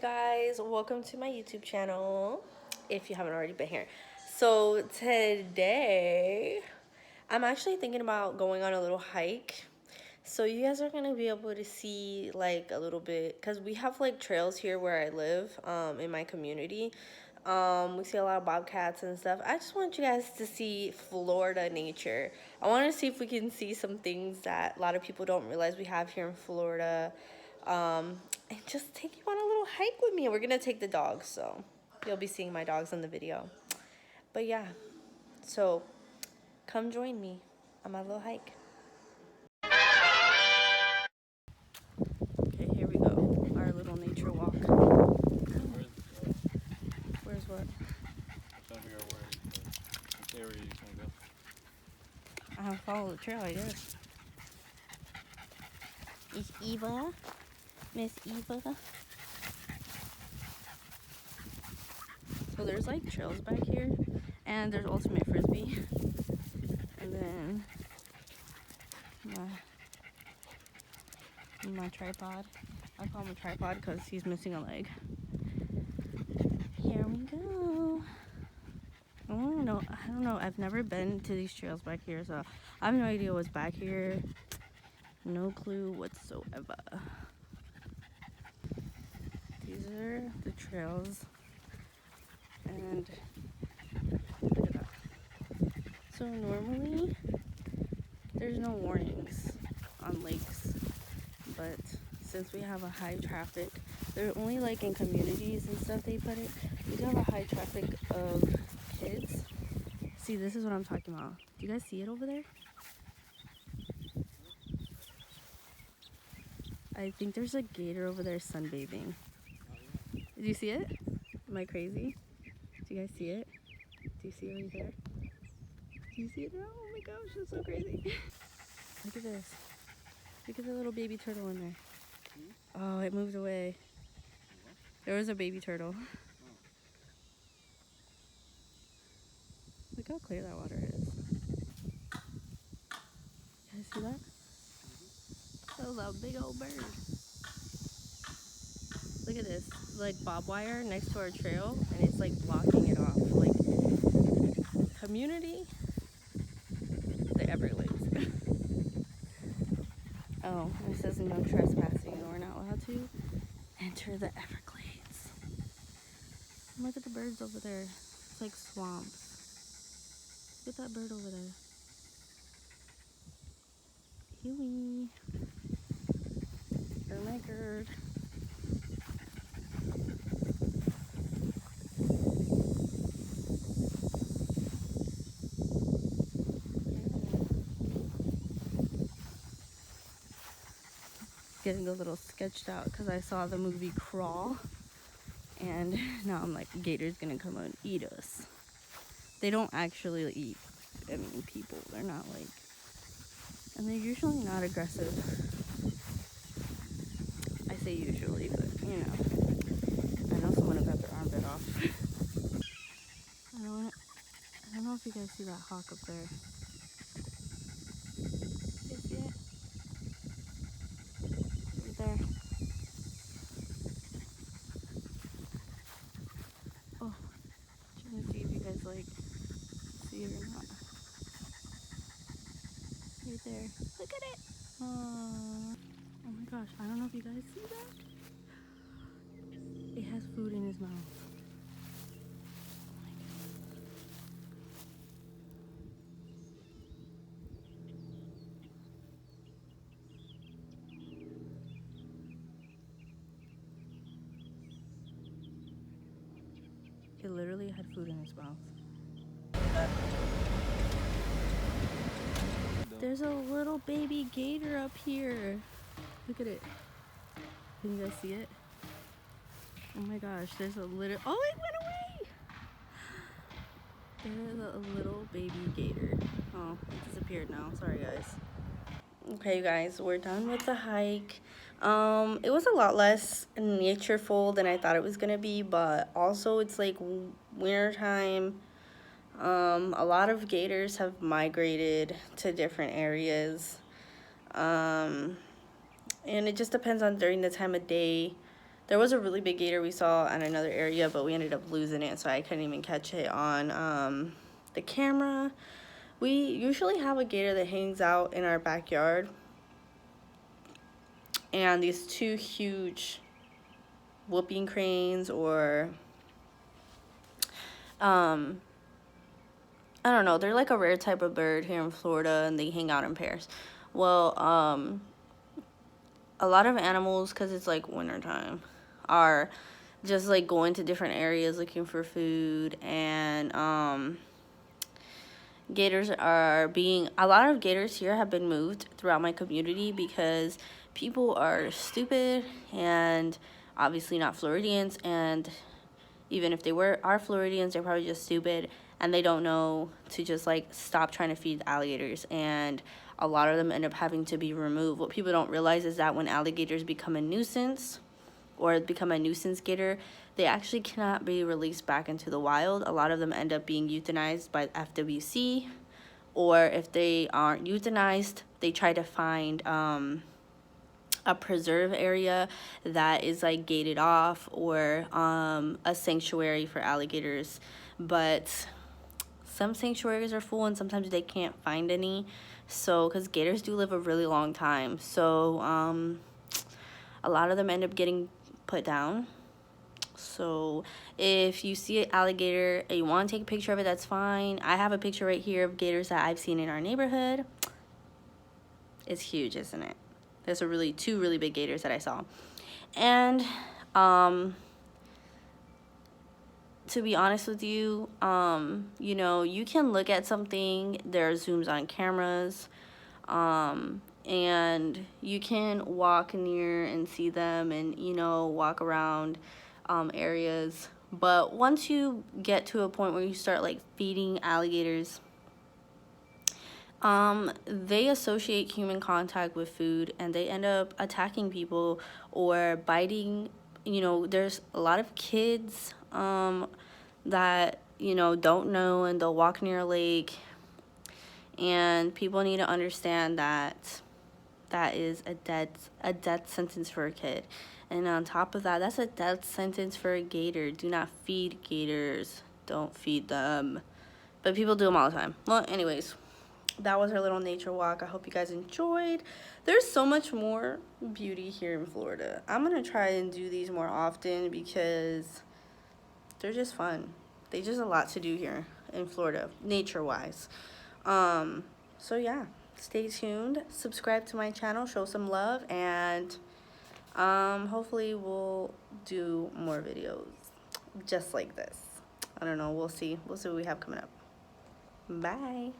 Guys, welcome to my YouTube channel if you haven't already been here. So today I'm actually thinking about going on a little hike, so you guys are gonna be able to see like a little bit, because we have like trails here where I live in my community. We see a lot of bobcats and stuff. I just want you guys to see Florida nature. I want to see if we can see some things that a lot of people don't realize we have here in Florida. And just take you on a little hike with me. We're gonna take the dogs, so you'll be seeing my dogs in the video. But yeah, so come join me on my little hike. Okay, here we go. Our little nature walk. Where's what? I'm trying to figure out which area you can go. I'll follow the trail, I guess. It's Eva. Miss Eva. So there's like trails back here, and there's ultimate frisbee, and then my tripod. I call him a tripod because he's missing a leg. Here we go. I don't know. I've never been to these trails back here, so I have no idea what's back here. No clue whatsoever. These are the trails, and look at that. So normally there's no warnings on lakes, but since we have a high traffic, they're only like in communities and stuff they put it. We do have a high traffic of kids. See, this is what I'm talking about. Do you guys see it over there? I think there's a gator over there sunbathing. Did you see it? Am I crazy? Do you guys see it? Do you see it right there? Do you see it now? Oh my gosh, that's so crazy. Look at this. Look at the little baby turtle in there. Oh, it moved away. There was a baby turtle. Look how clear that water is. You guys see that? That was a big old bird. Look at this, like barbed wire next to our trail, and it's like blocking it off. Like, community, the Everglades. Oh, and it says no trespassing, and we're not allowed to enter the Everglades. And look at the birds over there. It's like swamps. Look at that bird over there. Huey. Oh my god. Getting a little sketched out because I saw the movie Crawl, and now I'm like, Gator's gonna come and eat us. They don't actually eat, people. They're not like, and they're usually not aggressive. I say usually, but you know, I know someone who got their arm bit off. I don't know if you guys see that hawk up there. You see it? Right there. Oh, trying to see if you guys like see it or not. Right there. Look at it. Oh my gosh, I don't know if you guys see that. It has food in his mouth. It literally had food in his mouth. There's a little baby gator up here. Look at it. Can you guys see it? Oh my gosh, there's a little, oh, it went away! There's a little baby gator. Oh, it disappeared now. Sorry, guys. Okay, you guys, we're done with the hike. It was a lot less natureful than I thought it was gonna be, but also it's like winter time. A lot of gators have migrated to different areas. And it just depends on during the time of day There was a really big gator we saw in another area, but we ended up losing it, so I couldn't even catch it on the camera. We usually have a gator that hangs out in our backyard, and these two huge whooping cranes, or I don't know, they're like a rare type of bird here in Florida, and they hang out in pairs. Well, a lot of animals, because it's like wintertime, are just like going to different areas looking for food, and a lot of gators here have been moved throughout my community because people are stupid and obviously not Floridians, and even if they are Floridians, they're probably just stupid and they don't know to just like stop trying to feed alligators, and a lot of them end up having to be removed. What people don't realize is that when alligators become a nuisance or become a nuisance gator, they actually cannot be released back into the wild. A lot of them end up being euthanized by FWC, or if they aren't euthanized, they try to find a preserve area that is like gated off, or a sanctuary for alligators. But some sanctuaries are full and sometimes they can't find any, so because gators do live a really long time, so a lot of them end up getting put down. So if you see an alligator and you want to take a picture of it, that's fine. I have a picture right here of gators that I've seen in our neighborhood. It's huge, isn't it? There's two really big gators that I saw. And to be honest with you, you know, you can look at something, there are zooms on cameras, and you can walk near and see them, and, you know, walk around areas. But once you get to a point where you start like feeding alligators, they associate human contact with food, and they end up attacking people or biting. You know, there's a lot of kids that, you know, don't know, and they'll walk near a lake, and people need to understand that that is a death sentence for a kid. And on top of that, that's a death sentence for a gator. Do not feed gators. Don't feed them. But people do them all the time. Well, anyways, that was our little nature walk. I hope you guys enjoyed. There's so much more beauty here in Florida. I'm going to try and do these more often because they're just fun. There's just a lot to do here in Florida, nature-wise. So yeah, stay tuned. Subscribe to my channel. Show some love. And hopefully we'll do more videos just like this. I don't know. We'll see. We'll see what we have coming up. Bye.